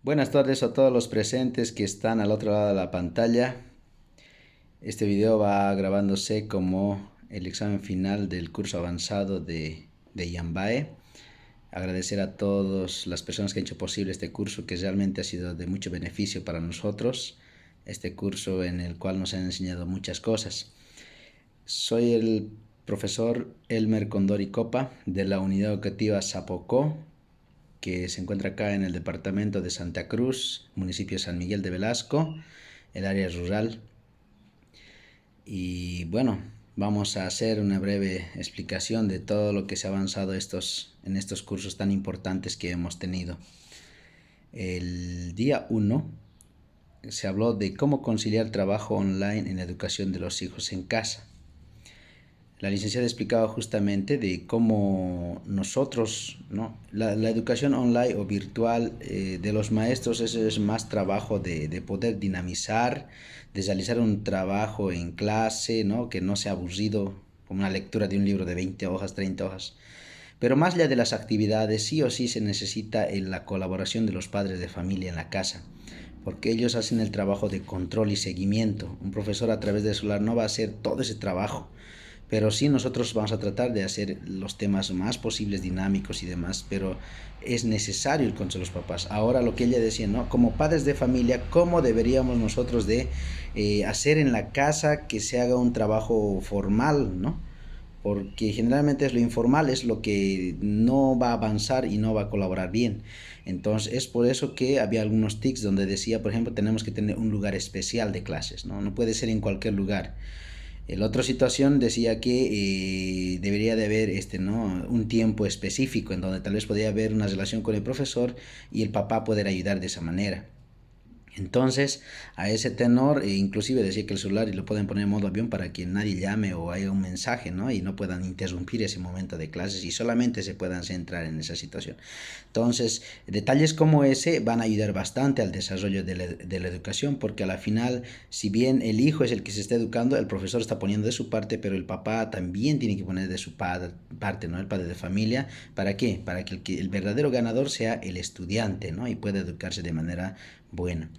Buenas tardes a todos los presentes que están al otro lado de la pantalla. Este video va grabándose como el examen final del curso avanzado de Yambae. Agradecer a todas las personas que han hecho posible este curso, que realmente ha sido de mucho beneficio para nosotros. Este curso en el cual nos han enseñado muchas cosas. Soy el profesor Elmer Condori Copa de la Unidad Educativa Zapocó, que se encuentra acá en el departamento de Santa Cruz, municipio de San Miguel de Velasco, el área rural. Y bueno, vamos a hacer una breve explicación de todo lo que se ha avanzado en estos cursos tan importantes que hemos tenido. El día 1 se habló de cómo conciliar trabajo online en la educación de los hijos en casa. La licenciada explicaba justamente de cómo nosotros, ¿no? La educación online o virtual de los maestros, eso es más trabajo de poder dinamizar, de realizar un trabajo en clase, ¿no? Que no sea aburrido, como una lectura de un libro de 20 hojas, 30 hojas. Pero más allá de las actividades, sí o sí se necesita la colaboración de los padres de familia en la casa, porque ellos hacen el trabajo de control y seguimiento. Un profesor a través del celular no va a hacer todo ese trabajo, pero sí nosotros vamos a tratar de hacer los temas más posibles dinámicos y demás, pero es necesario el consejo de los papás. Ahora lo que ella decía, ¿no? Como padres de familia, ¿cómo deberíamos nosotros de hacer en la casa que se haga un trabajo formal, ¿no? Porque generalmente es lo informal, es lo que no va a avanzar y no va a colaborar bien. Entonces es por eso que había algunos tics donde decía, por ejemplo, tenemos que tener un lugar especial de clases, ¿no? No puede ser en cualquier lugar. La otra situación decía que debería de haber ¿no? un tiempo específico en donde tal vez podría haber una relación con el profesor y el papá poder ayudar de esa manera. Entonces, a ese tenor, inclusive decía que el celular y lo pueden poner en modo avión para que nadie llame o haya un mensaje, ¿no? Y no puedan interrumpir ese momento de clases y solamente se puedan centrar en esa situación. Entonces, detalles como ese van a ayudar bastante al desarrollo de la educación, porque a la final, si bien el hijo es el que se está educando, el profesor está poniendo de su parte, pero el papá también tiene que poner de su parte, ¿no? El padre de familia. ¿Para qué? Para que el verdadero ganador sea el estudiante, ¿no? Y pueda educarse de manera buena.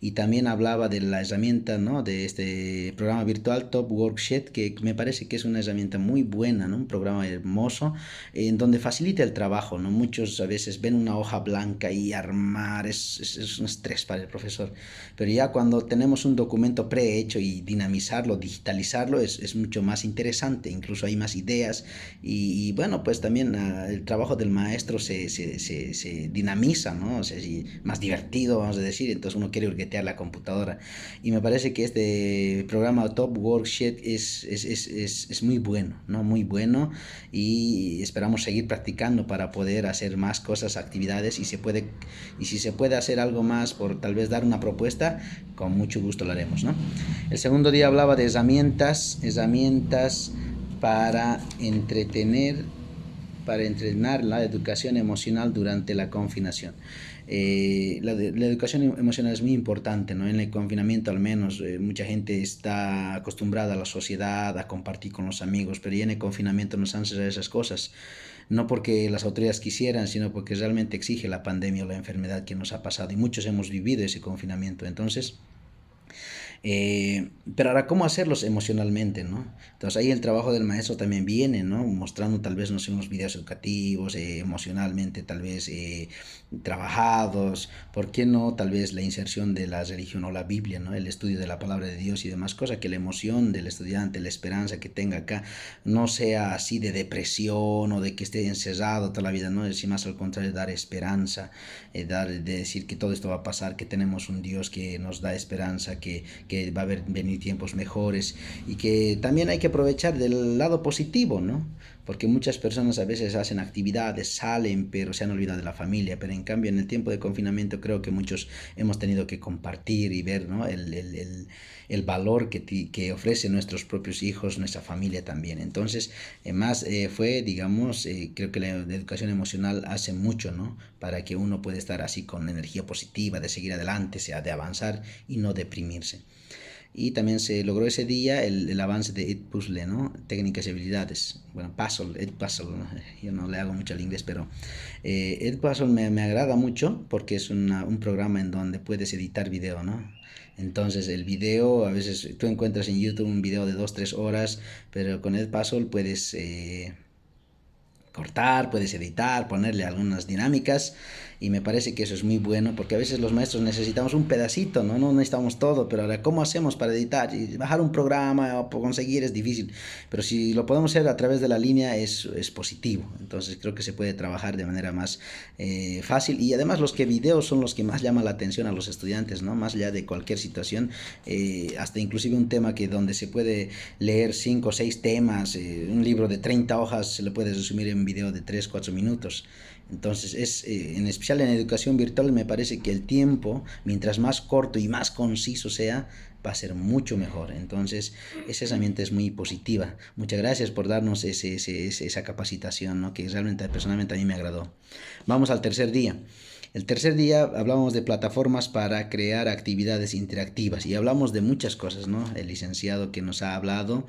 Y también hablaba de la herramienta, ¿no? De este programa virtual Top Worksheet, que me parece que es una herramienta muy buena, ¿no? Un programa hermoso en donde facilita el trabajo, ¿no? Muchos a veces ven una hoja blanca y armar es un estrés para el profesor, pero ya cuando tenemos un documento prehecho y dinamizarlo, digitalizarlo es mucho más interesante, incluso hay más ideas y bueno, pues también el trabajo del maestro se dinamiza, ¿no? O sea, más divertido, vamos a decir, entonces uno quiere hurguetear la computadora. Y me parece que este programa Top Worksheet es muy bueno, ¿no? Muy bueno y esperamos seguir practicando para poder hacer más cosas, actividades y si se puede hacer algo más por tal vez dar una propuesta, con mucho gusto lo haremos, ¿no? El segundo día hablaba de herramientas para entrenar la educación emocional durante la confinación. La educación emocional es muy importante, ¿no? En el confinamiento al menos mucha gente está acostumbrada a la sociedad, a compartir con los amigos, pero ya en el confinamiento nos han cerrado esas cosas. No porque las autoridades quisieran, sino porque realmente exige la pandemia o la enfermedad que nos ha pasado y muchos hemos vivido ese confinamiento. Entonces, pero ahora, ¿cómo hacerlos emocionalmente, no? Entonces ahí el trabajo del maestro también viene, ¿no? Mostrando tal vez, no sé, unos videos educativos, emocionalmente tal vez trabajados, ¿por qué no? Tal vez la inserción de la religión o la Biblia, ¿no? El estudio de la palabra de Dios y demás cosas, que la emoción del estudiante, la esperanza que tenga acá, no sea así de depresión o de que esté encerrado toda la vida, ¿no? Es más al contrario, dar esperanza, de decir que todo esto va a pasar, que tenemos un Dios que nos da esperanza, que va a venir tiempos mejores y que también hay que aprovechar del lado positivo, ¿no? Porque muchas personas a veces hacen actividades, salen, pero se han olvidado de la familia, pero en cambio en el tiempo de confinamiento creo que muchos hemos tenido que compartir y ver, ¿no? El valor que ofrecen nuestros propios hijos, nuestra familia también. Entonces, fue, digamos, creo que la educación emocional hace mucho, ¿no? Para que uno pueda estar así con energía positiva, de seguir adelante, sea de avanzar y no deprimirse. y también se logró ese día el avance de Edpuzzle, ¿no? Técnicas y habilidades. Bueno, Puzzle, Edpuzzle, ¿no? Yo no le hago mucho al inglés, pero Edpuzzle me agrada mucho porque es un programa en donde puedes editar video, ¿no? Entonces el video, a veces tú encuentras en YouTube un video de 2 3 horas, pero con Edpuzzle puedes cortar, puedes editar, ponerle algunas dinámicas y me parece que eso es muy bueno porque a veces los maestros necesitamos un pedacito, ¿no? No necesitamos todo, pero ahora ¿cómo hacemos para editar? Y bajar un programa o conseguir es difícil, pero si lo podemos hacer a través de la línea es positivo, entonces creo que se puede trabajar de manera más fácil y además los que videos son los que más llaman la atención a los estudiantes, ¿no? Más allá de cualquier situación, hasta inclusive un tema que donde se puede leer 5 o 6 temas, un libro de 30 hojas se lo puedes resumir en un video de 3 4 minutos. Entonces, en especial en educación virtual, me parece que el tiempo, mientras más corto y más conciso sea, va a ser mucho mejor. Entonces, esa herramienta es muy positiva. Muchas gracias por darnos esa capacitación, ¿no? Que realmente personalmente a mí me agradó. Vamos al tercer día. El tercer día hablamos de plataformas para crear actividades interactivas y hablamos de muchas cosas, ¿no? El licenciado que nos ha hablado,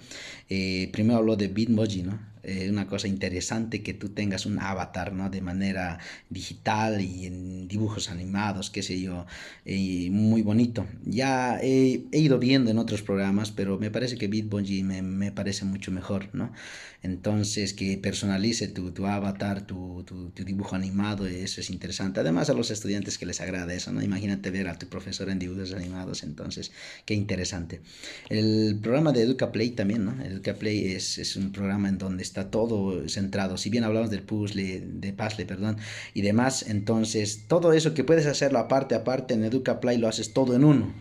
primero habló de Bitmoji, ¿no? Una cosa interesante que tú tengas un avatar, ¿no? De manera digital y en dibujos animados, qué sé yo, muy bonito. Ya he ido viendo en otros programas, pero me parece que Bitmoji me parece mucho mejor, ¿no? Entonces, que personalice tu avatar, tu dibujo animado, eso es interesante. Además, a los estudiantes que les agrada eso, ¿no? Imagínate ver a tu profesor en dibujos animados, entonces, qué interesante. El programa de EducaPlay también, ¿no? EducaPlay es un programa en donde está todo centrado. Si bien hablamos puzzle, perdón, y demás, entonces, todo eso que puedes hacerlo aparte en EducaPlay lo haces todo en uno.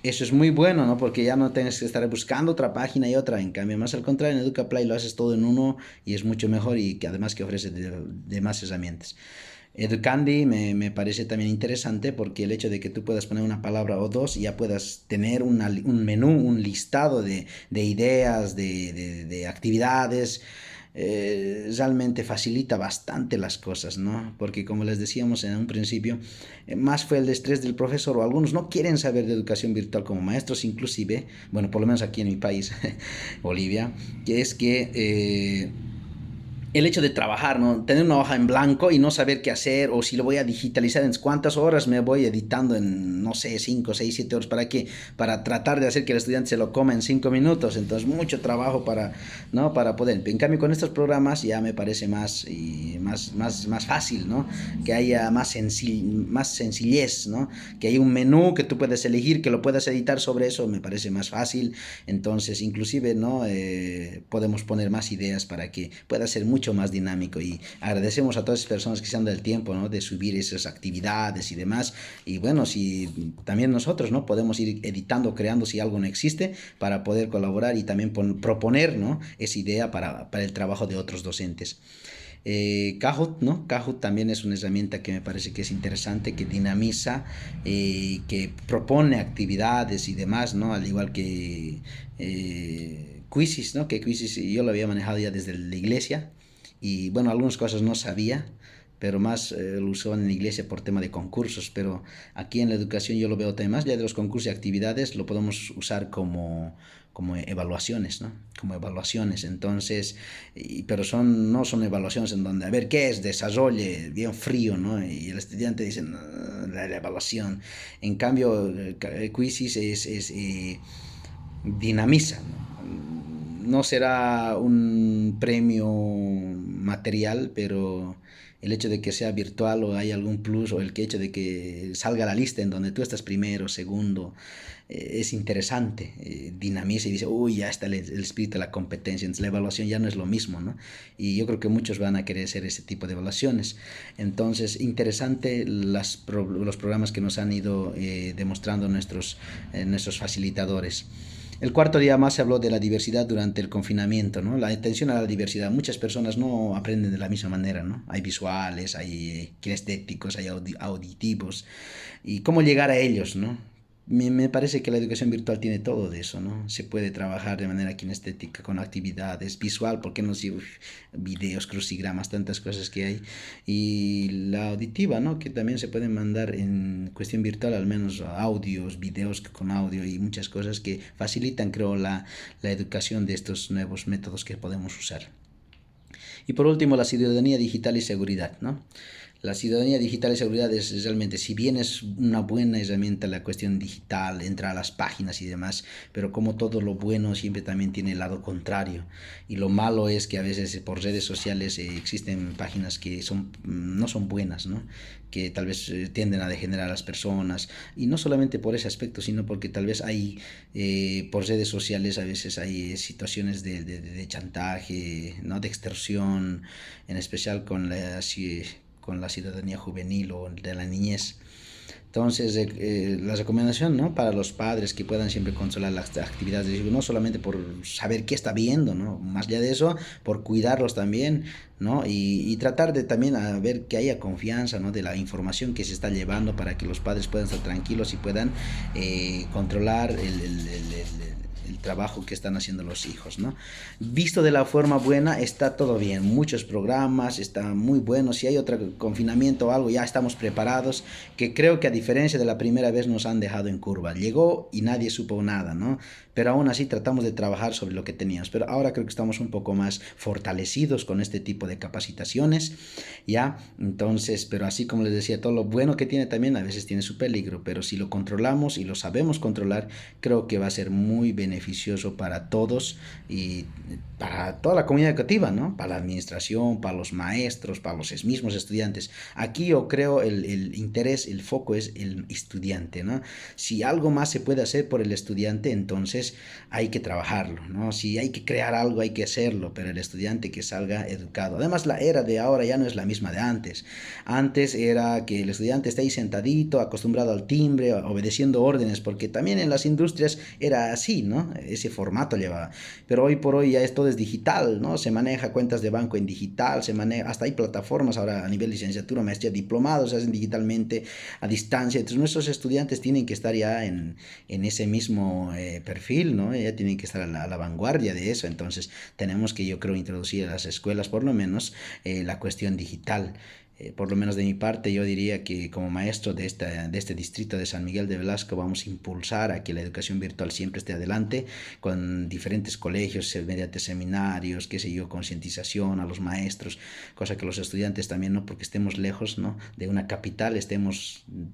Eso es muy bueno, ¿no? Porque ya no tienes que estar buscando otra página y otra. En cambio, más al contrario, en EducaPlay lo haces todo en uno y es mucho mejor y que además que ofrece de más herramientas. Educandi me parece también interesante porque el hecho de que tú puedas poner una palabra o dos y ya puedas tener un menú, un listado de ideas, de actividades, realmente facilita bastante las cosas, ¿no? Porque como les decíamos en un principio, más fue el estrés del profesor o algunos no quieren saber de educación virtual como maestros inclusive, bueno, por lo menos aquí en mi país, Bolivia, que es que el hecho de trabajar, ¿no? Tener una hoja en blanco y no saber qué hacer, o si lo voy a digitalizar, en cuántas horas me voy editando en, no sé, 5 6 7 horas, ¿para qué? Para tratar de hacer que el estudiante se lo coma en 5 minutos, entonces mucho trabajo para, ¿no? Para poder. En cambio, con estos programas ya me parece más fácil, ¿no? Que haya más sencillez, ¿no? Que haya un menú que tú puedes elegir, que lo puedas editar sobre eso, me parece más fácil, entonces inclusive, ¿no? Podemos poner más ideas para que pueda ser mucho más dinámico y agradecemos a todas las personas que se han dado el tiempo, ¿no? De subir esas actividades y demás y bueno, si también nosotros, ¿no? Podemos ir editando, creando si algo no existe para poder colaborar y también proponer, ¿no? Esa idea para el trabajo de otros docentes. Kahoot, ¿no? Kahoot también es una herramienta que me parece que es interesante, que dinamiza, que propone actividades y demás, ¿no? Al igual que Quizzes, ¿no? Que Quizzes yo lo había manejado ya desde la iglesia y bueno, algunas cosas no sabía, pero más lo usaban en la iglesia por tema de concursos, pero aquí en la educación yo lo veo también más, ya de los concursos y actividades lo podemos usar como evaluaciones, ¿no? Como evaluaciones, entonces, pero no son evaluaciones en donde, a ver, ¿qué es? Desarrolle, bien frío, ¿no? Y el estudiante dice, no, la evaluación. En cambio, Quizzes dinamiza, no será un premio material, pero el hecho de que sea virtual o hay algún plus o el hecho de que salga la lista en donde tú estás primero, segundo, es interesante, dinamiza y dice, uy, ya está el espíritu de la competencia, entonces la evaluación ya no es lo mismo, ¿no? Y yo creo que muchos van a querer hacer ese tipo de evaluaciones. Entonces, interesante los programas que nos han ido demostrando nuestros facilitadores. El cuarto día más se habló de la diversidad durante el confinamiento, ¿no? La atención a la diversidad. Muchas personas no aprenden de la misma manera, ¿no? Hay visuales, hay kinestéticos, hay auditivos. ¿Y cómo llegar a ellos, no? Me parece que la educación virtual tiene todo de eso, ¿no? Se puede trabajar de manera kinestética con actividades, visual, ¿por qué no decir videos, crucigramas, tantas cosas que hay? Y la auditiva, ¿no? Que también se pueden mandar en cuestión virtual, al menos audios, videos con audio y muchas cosas que facilitan, creo, la educación de estos nuevos métodos que podemos usar. Y por último, la ciudadanía digital y seguridad, ¿no? La ciudadanía digital y seguridad es realmente, si bien es una buena herramienta la cuestión digital, entrar a las páginas y demás, pero como todo lo bueno siempre también tiene el lado contrario. Y lo malo es que a veces por redes sociales existen páginas que no son buenas, ¿no? Que tal vez tienden a degenerar a las personas. Y no solamente por ese aspecto, sino porque tal vez hay, por redes sociales a veces hay situaciones de chantaje, ¿no? De extorsión, en especial con la ciudadanía juvenil o de la niñez. Entonces, la recomendación, ¿no? Para los padres que puedan siempre controlar las actividades de hijos, no solamente por saber qué está viendo, ¿no? Más allá de eso, por cuidarlos también, ¿no? Y tratar de también a ver que haya confianza, ¿no? De la información que se está llevando para que los padres puedan estar tranquilos y puedan controlar el trabajo que están haciendo los hijos, ¿no? Visto de la forma buena, está todo bien. Muchos programas están muy buenos. Si hay otro confinamiento o algo, ya estamos preparados. Que creo que a diferencia de la primera vez nos han dejado en curva. Llegó y nadie supo nada, ¿no? Pero aún así tratamos de trabajar sobre lo que teníamos. Pero ahora creo que estamos un poco más fortalecidos con este tipo de capacitaciones, ¿ya? Entonces, pero así como les decía, todo lo bueno que tiene también a veces tiene su peligro. Pero si lo controlamos y lo sabemos controlar, creo que va a ser muy beneficioso para todos y para toda la comunidad educativa, ¿no? Para la administración, para los maestros, para los mismos estudiantes. Aquí yo creo el interés, el foco es el estudiante, ¿no? Si algo más se puede hacer por el estudiante, entonces hay que trabajarlo, ¿no? Si hay que crear algo, hay que hacerlo, pero el estudiante que salga educado. Además, la era de ahora ya no es la misma de antes. Antes era que el estudiante esté ahí sentadito, acostumbrado al timbre, obedeciendo órdenes, porque también en las industrias era así, ¿no? Ese formato llevaba. Pero hoy por hoy ya todo es digital, ¿no? Se maneja cuentas de banco en digital, se maneja, hasta hay plataformas ahora a nivel licenciatura, maestría, diplomados, se hacen digitalmente a distancia. Entonces nuestros estudiantes tienen que estar ya en ese mismo perfil, ¿no? Ya tienen que estar a la vanguardia de eso. Entonces tenemos que, yo creo, introducir a las escuelas por lo menos la cuestión digital. Por lo menos de mi parte, yo diría que como maestro de este distrito de San Miguel de Velasco vamos a impulsar a que la educación virtual siempre esté adelante con diferentes colegios, mediante seminarios, qué sé yo, concientización a los maestros, cosa que los estudiantes también, no porque estemos lejos, ¿no? De una capital,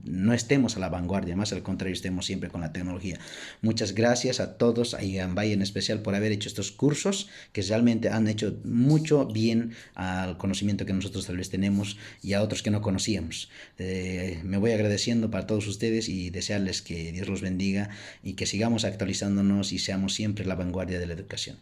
no estemos a la vanguardia, más al contrario, estemos siempre con la tecnología. Muchas gracias a todos, a Yambay en especial, por haber hecho estos cursos que realmente han hecho mucho bien al conocimiento que nosotros tal vez tenemos y a otros que no conocíamos. Me voy agradeciendo para todos ustedes y desearles que Dios los bendiga y que sigamos actualizándonos y seamos siempre la vanguardia de la educación.